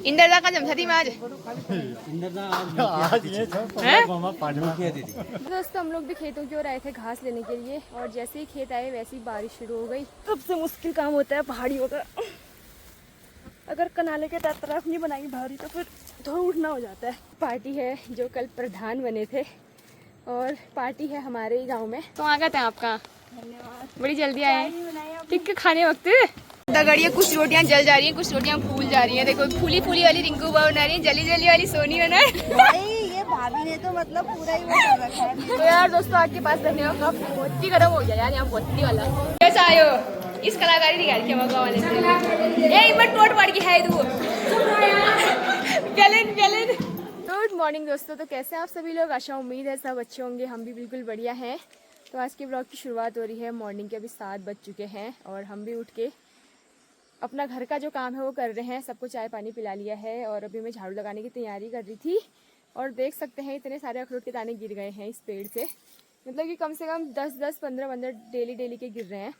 इंदरदा का जमसा थी मैं आज। दोस्तों हम लोग भी खेतों की ओर आए थे घास लेने के लिए, और जैसे ही खेत आए वैसे ही बारिश शुरू हो गई। सबसे मुश्किल काम होता है पहाड़ियों का। अगर कनाले के तरफ नहीं बनाई भारी तो फिर थोड़ा उठना हो जाता है। पार्टी है जो कल प्रधान बने थे, और पार्टी है हमारे ही गाँव में। तो आ गए थे आपका, धन्यवाद। बड़ी जल्दी आए टिक के खाने वक्त। दगड़िए कुछ रोटियां जल जा रही हैं, कुछ रोटियां फूल जा रही हैं। देखो फूली फूली वाली रिंकू बा बना रही है, जली जली वाली सोनी बना है। ये भाभी ने तो मतलब पूरा ही वो कर रखा है। तो यार दोस्तों आपके पास रहने का कप बहुत ही गर्म हो गया यार, यहाँ बहुत ही वाला। कैसा आयो इस कलाकारी दिखा रही है मगवा वाले से। ए मत टोट पड़ के है तू। गलन गलन। गुड मॉर्निंग दोस्तों, तो कैसे हैं आप सभी लोग? आशा उम्मीद है सब अच्छे होंगे, हम भी बिल्कुल बढ़िया हैं। तो आज के ब्लॉग की शुरुआत हो रही है मॉर्निंग के। अभी 7 बज चुके हैं और हम भी उठ के अपना घर का जो काम है वो कर रहे हैं। सबको चाय पानी पिला लिया है और अभी मैं झाड़ू लगाने की तैयारी कर रही थी। और देख सकते हैं इतने सारे अखरोट के दाने गिर गए हैं इस पेड़ से। मतलब कि कम से कम 10-10, 15-15 डेली के गिर रहे हैं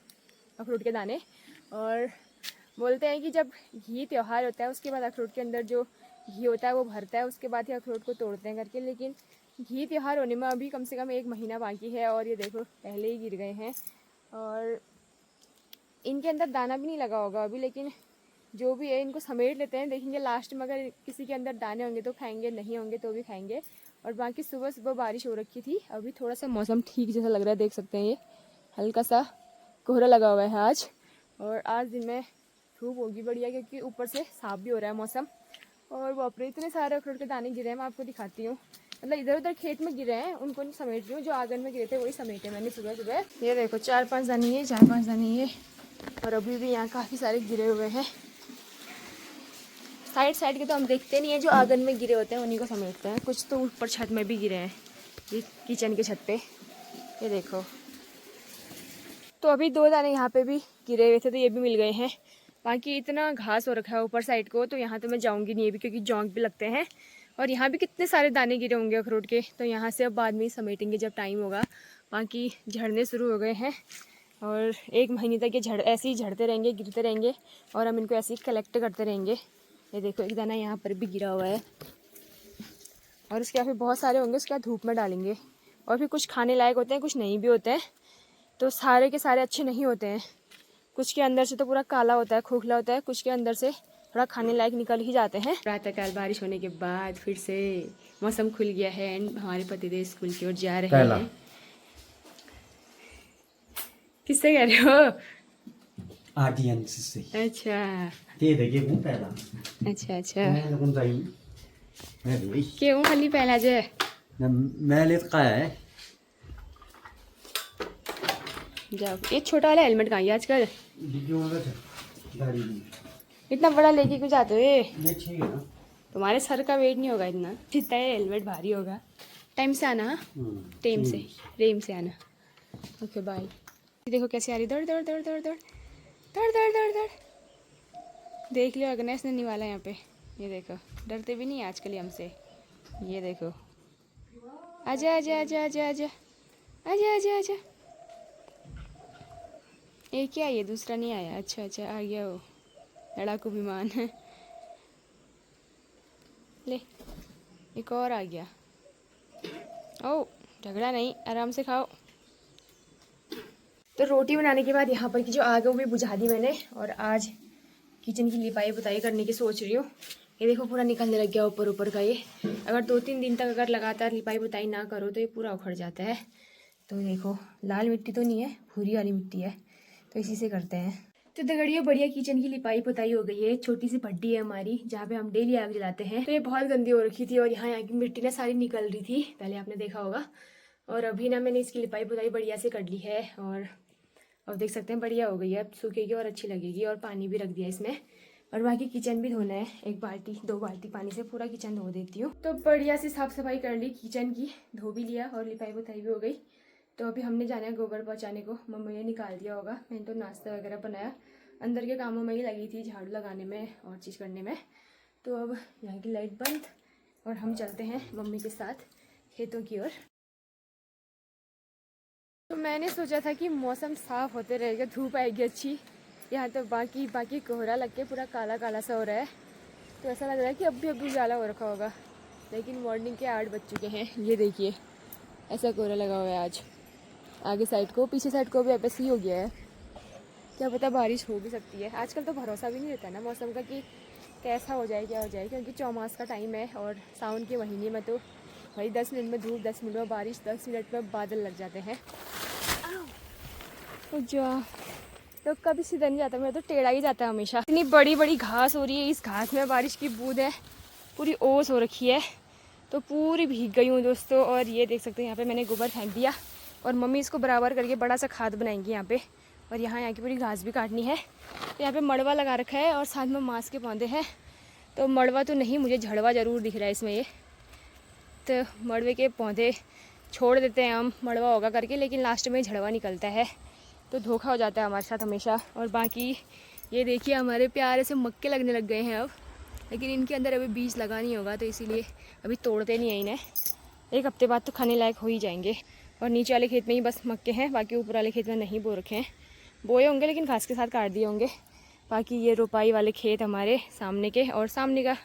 अखरोट के दाने। और बोलते हैं कि जब घी त्यौहार होता है उसके बाद अखरोट के अंदर जो घी होता है वो भरता है, उसके बाद ही अखरोट को तोड़ते हैं करके। लेकिन घी त्यौहार होने में अभी कम से कम 1 महीना बाकी है, और ये देखो पहले ही गिर गए हैं। और इनके अंदर दाना भी नहीं लगा होगा अभी, लेकिन जो भी है इनको समेट लेते हैं। देखेंगे लास्ट में अगर किसी के अंदर दाने होंगे तो खाएंगे, नहीं होंगे तो भी खाएंगे। और बाकी सुबह सुबह बारिश हो रखी थी, अभी थोड़ा सा मौसम ठीक जैसा लग रहा है। देख सकते हैं ये हल्का सा कोहरा लगा हुआ है आज। और आज दिन में धूप होगी बढ़िया, क्योंकि ऊपर से साफ भी हो रहा है मौसम। और बाप रे इतने सारे अखरोट के दाने गिरे हैं, मैं आपको दिखाती हूँ। मतलब इधर उधर खेत में गिरे हैं, उनको नहीं समेट रही हूँ। जो आंगन में गिरे थे वही समेटे मैंने सुबह सुबह। ये देखो 4-5 दाने ये, 4-5 दाने ये, और अभी भी यहाँ काफ़ी सारे गिरे हुए हैं। साइड के तो हम देखते नहीं है, जो आंगन में गिरे होते हैं उन्हीं को समेटते हैं। कुछ तो ऊपर छत में भी गिरे हैं, ये किचन के छत पे, ये देखो। तो अभी 2 दाने यहाँ पे भी गिरे हुए थे, तो ये भी मिल गए हैं। बाकी इतना घास हो रखा है ऊपर साइड को, तो यहाँ तो मैं जाऊँगी नहीं अभी, क्योंकि जौंक भी लगते हैं। और यहाँ भी कितने सारे दाने गिरे होंगे अखरोट के, तो यहाँ से अब बाद में ही समेटेंगे जब टाइम होगा। बाकी झड़ने शुरू हो गए हैं, और 1 महीने तक ये ऐसे ही झड़ते रहेंगे, गिरते रहेंगे, और हम इनको ऐसे ही कलेक्ट करते रहेंगे। ये देखो एक दाना यहाँ पर भी गिरा हुआ है, और इसके बाद फिर बहुत सारे होंगे, उसके बाद धूप में डालेंगे। और फिर कुछ खाने लायक होते हैं, कुछ नहीं भी होते हैं। तो सारे के सारे अच्छे नहीं होते हैं। कुछ के अंदर से तो पूरा काला होता है, खोखला होता है, कुछ के अंदर से थोड़ा खाने लायक निकल ही जाते हैं। प्रातःकाल बारिश होने के बाद फिर से मौसम खुल गया है, एंड हमारे पतिदेव स्कूल की ओर जा रहे हैं। किससे कह रहे हो? ऑडियंस से। अच्छा ते देखिए वो पहला। अच्छा अच्छा। मैं कौन सा ही? मैं भी। क्यों खाली पहला जे? मैं लेट का है। जाओ, ये छोटा वाला हेलमेट कहाँ है आजकल? गाड़ी में। इतना बड़ा लेके क्यों जाते हो? ये ठीक है ना? तुम्हारे सर का वेट नहीं होगा इतना, जितना ये हेलमेट भारी होगा। टाइम से आना, टाइम से रेम से आना। Okay bye. देखो कैसे आ रही, दौड़ दौड़ दौड़ दौड़ दौड़ दौड़ दौड़ दौड़ दौड़। देख लियो अग्नेश ने निवाला यहाँ पे, ये देखो डरते भी नहीं आजकल हमसे। ये देखो आजा आजा आजा आजा आजा आजा आजा आजा। एक ही आई है, दूसरा नहीं आया। अच्छा अच्छा आ गया वो लड़ाकू विमान। ले एक और आ गया। ओ झगड़ा नहीं, आराम से खाओ। तो रोटी बनाने के बाद यहाँ पर की जो आग है वो भी बुझा दी मैंने, और आज किचन की लिपाई पुताई करने की सोच रही हूँ। ये देखो पूरा निकलने लग गया ऊपर ऊपर का ये। अगर 2-3 दिन तक अगर लगातार लिपाई पुताई ना करो तो ये पूरा उखड़ जाता है। तो देखो लाल मिट्टी तो नहीं है, भूरी वाली मिट्टी है, तो इसी से करते हैं। तो दगड़ियों बढ़िया किचन की लिपाई पुताई हो गई है। छोटी सी भट्टी है हमारी जहाँ पे हम डेली आग जलाते हैं। तो ये बहुत गंदी हो रखी थी, और यहाँ की मिट्टी ना सारी निकल रही थी, पहले आपने देखा होगा। और अभी ना मैंने इसकी लिपाई पुताई बढ़िया से कर ली है, और अब देख सकते हैं बढ़िया हो गई है। अब सूखेगी और अच्छी लगेगी, और पानी भी रख दिया इसमें। और बाकी किचन भी धोना है, 1 बाल्टी 2 बाल्टी पानी से पूरा किचन धो देती हूँ। तो बढ़िया से साफ सफाई कर ली किचन की, धो भी लिया और लिपाई पुताई भी हो गई। तो अभी हमने जाना है गोबर पहुँचाने को। मम्मा ने निकाल दिया होगा, मैंने तो नाश्ता वगैरह बनाया, अंदर के कामों में ही लगी थी, झाड़ू लगाने में और चीज़ करने में। तो अब यहाँ की लाइट बंद, और हम चलते हैं मम्मी के साथ खेतों की ओर। तो मैंने सोचा था कि मौसम साफ़ होते रहेगा, धूप आएगी अच्छी। यहाँ तो बाकी कोहरा लग के पूरा काला काला सा हो रहा है। तो ऐसा लग रहा है कि अब भी उजाला हो रखा होगा, लेकिन मॉर्निंग के 8 बज चुके हैं। ये देखिए ऐसा कोहरा लगा हुआ है आज। आगे साइड को, पीछे साइड को भी ऐसे ही हो गया है। क्या पता बारिश हो भी सकती है। आजकल तो भरोसा भी नहीं रहता ना मौसम का कि कैसा हो जाए क्या हो जाए, क्योंकि चौमास का टाइम है और सावन के महीने में तो भाई 10 मिनट में धूप, 10 मिनट में बारिश, 10 मिनट में बादल लग जाते हैं। तो कभी सीधा नहीं जाता, मेरा तो टेढ़ा ही जाता है हमेशा। इतनी बड़ी बड़ी घास हो रही है, इस घास में बारिश की बूंद है, पूरी ओस हो रखी है, तो पूरी भीग गई हूँ दोस्तों। और ये देख सकते हैं यहाँ पे मैंने गोबर फेंक दिया और मम्मी इसको बराबर करके बड़ा सा खाद बनाएंगी यहाँ पे। और यहाँ की पूरी घास भी काटनी है। तो यहाँ पे मड़वा लगा रखा है और साथ में मांस के पौधे हैं। तो मड़वा तो नहीं, मुझे झड़वा ज़रूर दिख रहा है इसमें। ये तो मड़वे के पौधे छोड़ देते हैं हम मड़वा होगा करके, लेकिन लास्ट में झड़वा निकलता है, तो धोखा हो जाता है हमारे साथ हमेशा। और बाकी ये देखिए हमारे प्यारे से मक्के लगने लग गए हैं अब, लेकिन इनके अंदर अभी बीज लगा नहीं होगा, तो इसीलिए अभी तोड़ते नहीं हैं इन्हें। एक हफ्ते बाद तो खाने लायक हो ही जाएंगे। और नीचे वाले खेत में ही बस मक्के हैं, बाकी ऊपर वाले खेत में नहीं बो रखे हैं। बोए होंगे लेकिन घास के साथ काट दिए होंगे। बाकी ये रोपाई वाले खेत हमारे सामने के, और सामने का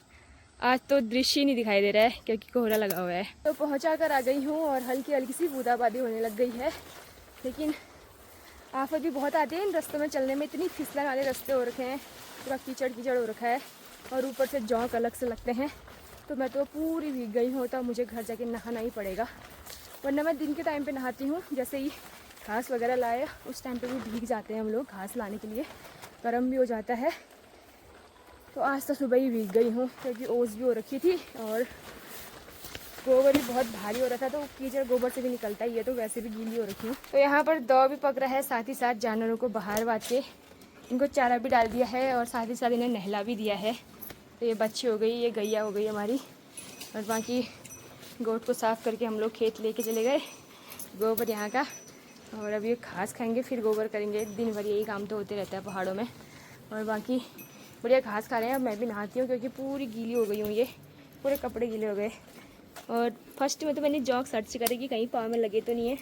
आज तो दृश्य ही नहीं दिखाई दे रहा है क्योंकि कोहरा लगा हुआ है। तो पहुँचा कर आ गई हूँ और हल्की हल्की सी बूंदाबांदी होने लग गई है, लेकिन आफत भी बहुत आती है इन रास्तों में चलने में। इतनी फिसलन वाले रास्ते हो रखे हैं, पूरा कीचड़ कीचड़ हो रखा है, और ऊपर से जौंक अलग से लगते हैं। तो मैं तो पूरी भीग गई हूँ, तो मुझे घर जाके नहाना ही पड़ेगा, वरना मैं दिन के टाइम पे नहाती हूँ। जैसे ही घास वगैरह लाए उस टाइम पे भी भीग जाते हैं हम लोग घास लाने के लिए, गर्म भी हो जाता है। तो आज तो सुबह ही भीग गई हूँ क्योंकि ओस भी हो रखी थी और गोबर भी बहुत भारी हो रहा था, तो कीचड़ गोबर से भी निकलता ही है, तो वैसे भी गीली हो रखी हूँ। तो यहाँ पर दौ भी पक रहा है, साथ ही साथ जानवरों को बाहर बांध के इनको चारा भी डाल दिया है और साथ ही साथ इन्हें नहला भी दिया है। तो ये बच्ची हो गई, ये गैया हो गई हमारी। और बाकी गोट को साफ़ करके हम लोग खेत लेके चले गए, गोबर यहाँ का। और अब ये घास खाएंगे फिर गोबर करेंगे, दिन भर यही काम तो होते रहता है पहाड़ों में। और बाकी बढ़िया घास खा रहे हैं। अब मैं भी नहाती हूँ क्योंकि पूरी गीली हो गई हूँ, ये पूरे कपड़े गीले हो गए। और फर्स्ट में तो मैंने जॉग सर्च करी कि कहीं पाँव में लगे तो नहीं है,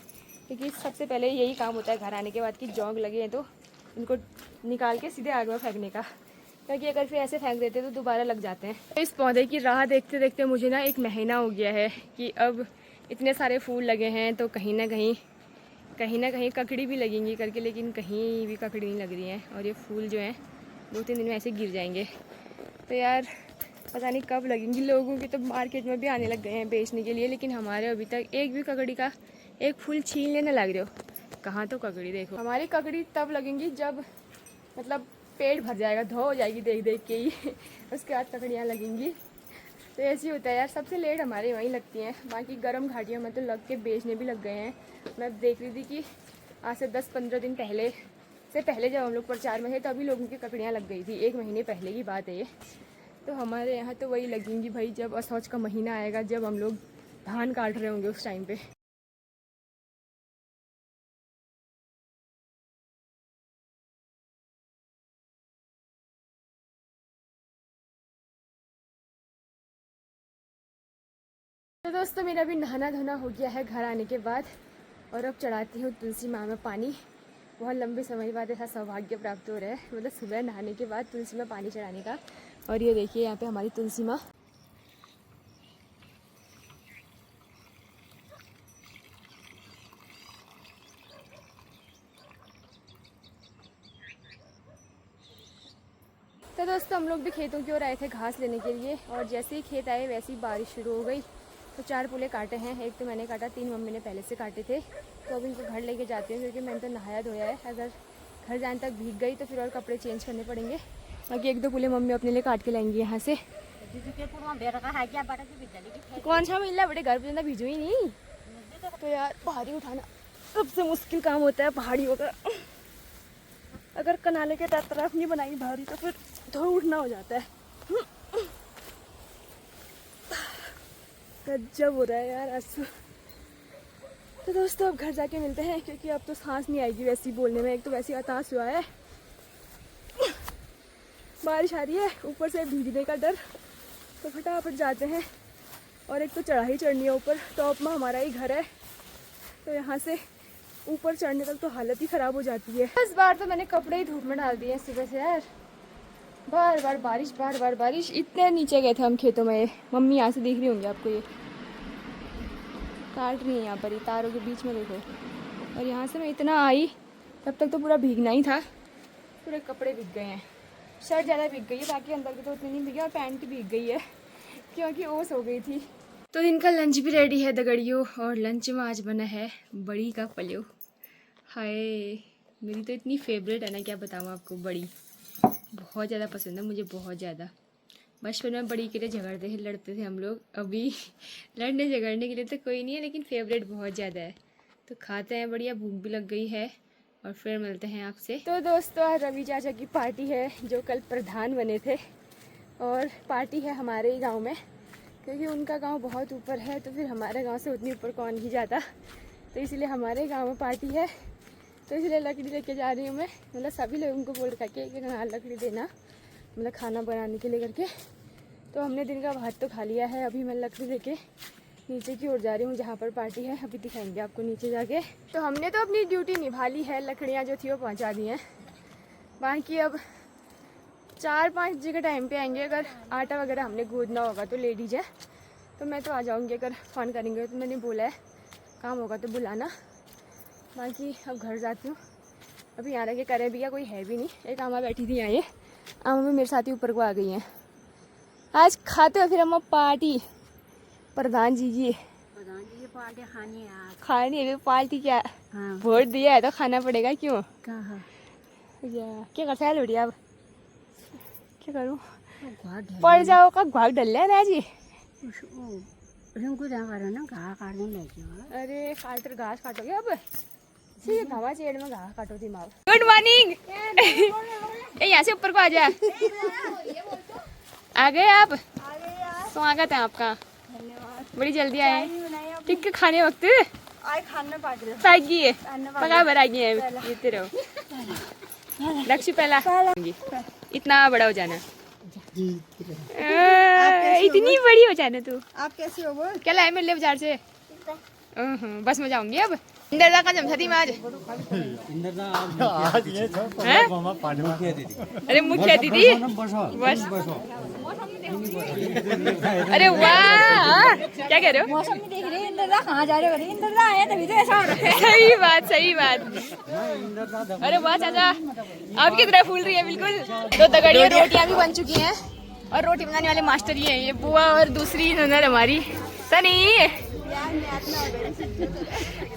क्योंकि सबसे पहले यही काम होता है घर आने के बाद कि जॉग लगे हैं तो इनको निकाल के सीधे आग में फेंकने का, क्योंकि अगर फिर ऐसे फेंक देते तो दोबारा लग जाते हैं। तो इस पौधे की राह देखते देखते मुझे ना 1 महीना हो गया है कि अब इतने सारे फूल लगे हैं, तो कहीं ना कहीं ककड़ी भी लगेंगी करके, लेकिन कहीं भी ककड़ी नहीं लग रही हैं। और ये फूल जो हैं 2-3 दिन में ऐसे गिर जाएंगे। तो यार पता नहीं कब लगेंगी। लोगों के तो मार्केट में भी आने लग गए हैं बेचने के लिए, लेकिन हमारे अभी तक एक भी ककड़ी का एक फूल छीन लेने लग रहे हो। कहाँ तो ककड़ी देखो, हमारी ककड़ी तब लगेंगी जब मतलब पेट भर जाएगा, धो हो जाएगी देख देख के ही उसके बाद ककड़ियाँ लगेंगी। तो ऐसे ही होता है यार, सबसे लेट हमारे वहीं लगती हैं। बाकी गर्म घाटियों में तो लग के बेचने भी लग गए हैं। मैं देख रही थी कि आज से 10-15 दिन पहले जब हम लोग प्रचार में थे तभी लोगों की ककड़ियाँ लग गई थी, 1 महीने पहले की बात है ये। तो हमारे यहाँ तो वही लगेंगी भाई जब असौच का महीना आएगा, जब हम लोग धान काट रहे होंगे उस टाइम पे। तो दोस्तों मेरा भी नहाना धोना हो गया है घर आने के बाद, और अब चढ़ाती हूँ तुलसी माँ में पानी। बहुत लंबे समय बाद ऐसा सौभाग्य प्राप्त हो रहा है, मतलब सुबह नहाने के बाद तुलसी में पानी चढ़ाने का। और ये देखिए यहाँ पे हमारी तुलसी माँ। तो दोस्तों हम लोग भी खेतों की ओर आए थे घास लेने के लिए, और जैसे ही खेत आए वैसे ही बारिश शुरू हो गई। तो 4 पुले काटे हैं, एक तो मैंने काटा, 3 मम्मी ने पहले से काटे थे। तो अब इनको घर लेके जाती हूँ क्योंकि मैंने तो नहाया धोया है। अगर घर जाने तक भीग गई तो फिर और कपड़े चेंज करने पड़ेंगे। बाकी 1-2 पुले मम्मी अपने लिए काट के लाएंगी यहाँ से। कौन सा मिल बड़े घर पर भिजू ही नहीं। तो यार भारी उठाना सबसे मुश्किल काम होता है पहाड़ियों का। अगर कनाले के तरफ नहीं बनाई भारी तो फिर थोड़ा उठना हो जाता है। गजब हो रहा है यार आज। तो दोस्तों अब घर जाके मिलते हैं क्योंकि अब तो सांस नहीं आएगी वैसे ही बोलने में। एक तो वैसे ही हताश हुआ है, बारिश आ रही है, ऊपर से भीगने का डर। तो फटाफट जाते हैं। और एक तो चढ़ाई चढ़नी है ऊपर, टॉप में हमारा ही घर है, तो यहाँ से ऊपर चढ़ने तक तो हालत ही ख़राब हो जाती है। इस बार तो मैंने कपड़े ही धूप में डाल दिए सुबह से यार। बार बार बारिश, बार बार बारिश। इतने नीचे गए थे हम खेतों में। मम्मी यहाँ से दिख रही होंगी आपको, ये काट रही है यहाँ पर, ये तारों के बीच में देखो। और यहाँ से मैं इतना आई तब तक तो पूरा भीगना ही था, पूरे कपड़े भीग गए हैं। शर्ट ज़्यादा भीग गई है, बाकी अंदर की तो उतनी नहीं भीगी, और पैंट भीग गई है क्योंकि ओस हो गई थी। तो दिन का लंच भी रेडी है दगड़ियों, और लंच में आज बना है बड़ी का पल्यो। हाय, मेरी तो इतनी फेवरेट है ना, क्या बताऊँ आपको। बड़ी बहुत ज़्यादा पसंद है मुझे, बहुत ज़्यादा। बचपन में बड़ी के लिए झगड़ते थे, लड़ते थे हम लोग। अभी लड़ने झगड़ने के लिए तो कोई नहीं है, लेकिन फेवरेट बहुत ज़्यादा है। तो खाते हैं, बढ़िया भूख भी लग गई है, और फिर मिलते हैं आपसे। तो दोस्तों, आज रवि चाचा की पार्टी है, जो कल प्रधान बने थे। और पार्टी है हमारे ही गांव में, क्योंकि उनका गांव बहुत ऊपर है, तो फिर हमारे गांव से उतनी ऊपर कौन ही जाता। तो इसलिए हमारे गांव में पार्टी है, तो इसलिए लकड़ी लेके जा रही हूँ मैं। मतलब सभी लोगों को बोल रखा कि लकड़ी देना, मतलब खाना बनाने के लिए करके। तो हमने दिन का भात तो खा लिया है, अभी मैं लकड़ी लेके नीचे की ओर जा रही हूँ जहाँ पर पार्टी है। अभी दिखाएंगे आपको नीचे जाके। तो हमने तो अपनी ड्यूटी निभा ली है, लकड़ियाँ जो थी वो पहुँचा दी हैं। बाकी अब 4-5 बजे के टाइम पे आएंगे। अगर आटा वगैरह हमने गूंदना होगा तो ले लीजिए, तो मैं तो आ जाऊँगी। अगर फ़ोन करेंगे तो मैंने बोला है, काम होगा तो बुलाना। बाकी अब घर जाती हूँ। अभी यहाँ रह के करे भी क्या, कोई है भी नहीं। एक आमा बैठी थी यहाँ, ये आमा भी मेरे साथ ही ऊपर को आ गई हैं। आज खाते हो फिर हम पार्टी प्रधान जी की पार्टी खानी है आज। खानी है पार्टी क्या? हाँ। वोट दिया है तो खाना पड़ेगा, क्यों? कहाँ? क्या करता है लोड़ी? अब क्या करूँ? पड़ जाओ का घाग डल है ना जी। रिंकू जहाँ करो ना, घास काटने लगे। अरे काट घास काटोगे अब? सी घावा चेड़ में घास काटो थी माँ। Good morning. यहाँ से ऊपर को आ जा। आ गए आप? स्वागत है आपका, बड़ी जल्दी आए। ठीक है, खाने वक्त आए खाना पाएगी है, पका बनाएगी है। ये तेरे लक्ष्य पहला इतना बड़ा हो जाना, इतनी बड़ी हो जाना तू। आप कैसे हो? वो क्या लाए मेरे लिए बाजार से? बस में जाऊंगी अब। इंदरदा का जमसा थी मैं आज। अरे मुखिया दीदी बस। अरे वाह, क्या कह रहे हो? मौसम नहीं देख रहे, इंदरदा कहाँ जा रहे हो? इंदरदा आए तभी तो ऐसा हो रहा है। सही बात, सही बात। अरे वाह चाचा, आपकी तरह फूल रही है बिल्कुल। तो दगड़िया रोटियां भी बन चुकी हैं, और रोटी बनाने वाले मास्टर ही हैं, ये बुआ और दूसरी ननद हमारी सनी।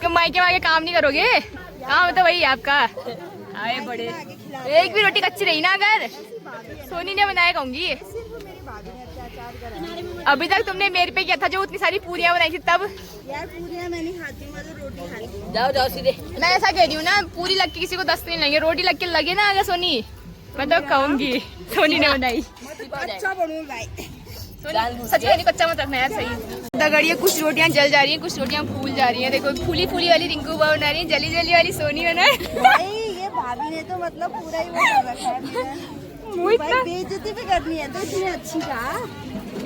कमाई के आगे काम नहीं करोगे? काम तो वही है आपका। आए बड़े, एक भी रोटी कच्ची रही ना अगर सोनी ने बनाया कहूंगी। अभी तक तुमने मेरे पे किया था जो उतनी सारी पूरियां बनाई थी तब। यार पूरियां मैं नहीं खाती हूँ, मैं तो रोटी खाती हूँ। जाओ जाओ सीधे। मैं ऐसा कह रही हूँ ना, पूरी लग के किसी को 10 नहीं लगे, रोटी लग के लगे ना अगर सोनी, मैं तो कहूंगी सोनी ने बनाई। अच्छा बनूँ भाई, सच में कच्चा मत रखना यार। सही दगड़िए, कुछ रोटियां जल जा रही हैं, कुछ रोटियां फूल जा रही हैं। देखो फूली फूली वाली रिंकू बना रही है, जली जली वाली सोनी बना है। भाई ये भाभी ने तो मतलब पूरा ही वो कर रखा है मेरा। भाई बेइज्जती भी करनी है तो इतनी अच्छी का।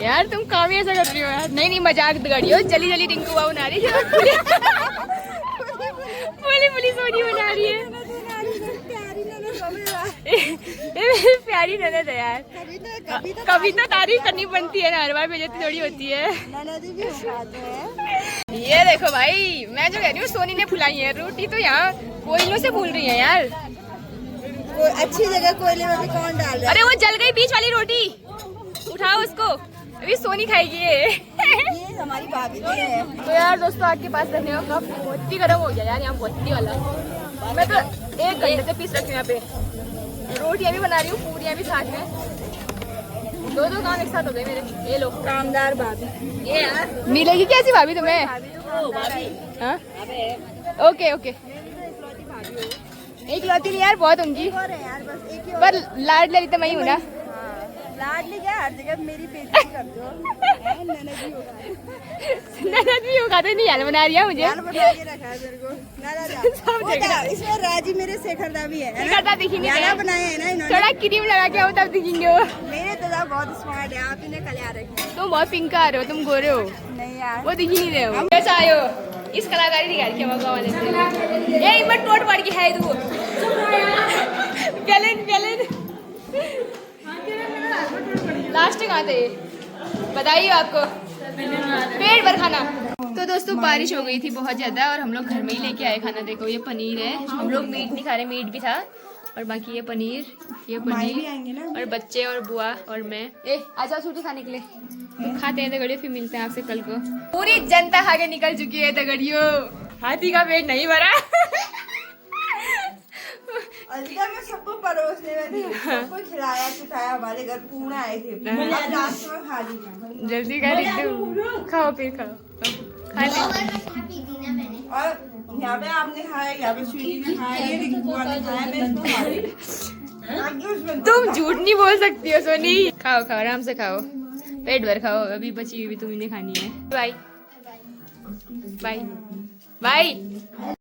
यार तुम काम ही ऐसा कर रही हो यार। नहीं नहीं, मजाक दगड़ियो, जली जली रिंकू बना रही है, फूली फूली सोनी बना रही है। प्यारी ननद है यार, कभी तो तारीफ करनी बनती है ना, हर बार बेइज्जती थोड़ी होती है। ये देखो भाई, मैं जो कह रही हूँ सोनी ने फुलाई है रोटी, तो यहाँ कोयलों से फूल रही है यार। अच्छी जगह कोयले में भी कौन डाल रहा है? अरे वो जल गई बीच वाली रोटी, उठाओ उसको, अभी सोनी खाएगी ये। ये हमारी भाभी है। तो यार दोस्तों, आपके पास रखने का कप बहुत ही गर्म हो गया यार, यहाँ बहुत ही वाला। मैं तो 1 घंटे से पीस रखी हूँ यहाँ पे। रोटियां भी बना रही हूँ, पूरियां भी साथ में, दो काम एक साथ हो गए मेरे। ये लो कामदार भाभी। ये यार मिलेगी कैसी भाभी तुम्हें? हाँ ओके ओके, एक लौती नहीं यार, बहुत उनकी, पर लाड ले तो मैं ही हूँ ना। लाडली क्या, हर जगह मेरी बेइज्जती कर दो। ननद भी होगा तो नहीं यार बना रही है मुझे। बना के रखा है मेरे को। इसमें राजी मेरे शेखरदा भी है शेखरदा दिखी नहीं है, बनाया है ना इन्होंने। थोड़ा क्रीम लगा के आओ तब दिखेंगे वो। मेरे तो बहुत स्मार्ट है, आप इन्हें कल आ रखे। तुम बहुत पिंक आ रहे हो, तुम गोरे हो। नहीं यार, वो दिख ही नहीं रहे हो। कैसा आयो इस कलाकारी दिखा रही है भगवान ने। ये मत टोट पड़ के है तू। गलन गलन लास्ट कहाँ थे बताइए आपको पेट भर खाना। तो दोस्तों बारिश हो गई थी बहुत ज़्यादा और हम लोग घर में ही लेके आए खाना। देखो ये पनीर है, हम लोग मीट नहीं खा रहे, मीट भी था और बाकी ये पनीर और बच्चे और बुआ और मैं। आ जाओ सूटी खाने के लिए। तो खाते हैं दगड़ियों, फिर मिलते हैं आपसे कल को। पूरी जनता खा के निकल चुकी है दगड़ियों, हाथी का पेट नहीं भरा। अलविदा मैं सबको परोसने में थी, सबको खिलाया खिलाया, हमारे घर पूर्ण आए थे, अब लास्ट में खा ली मैं। जल्दी कर एकदम, खाओ फिर खाओ, खा ले। और यहाँ पे आपने खाया, यहाँ पे स्वीटी ने खाया, ये रिंकू ने खाया, मैं इसको खा रही। आगे उसमें तुम झूठ नहीं बोल सकती हो सोनी। खाओ खाओ आराम से खाओ, पेट भर खाओ, अभी बची हुई भी तुम्हें खानी है। Bye bye bye.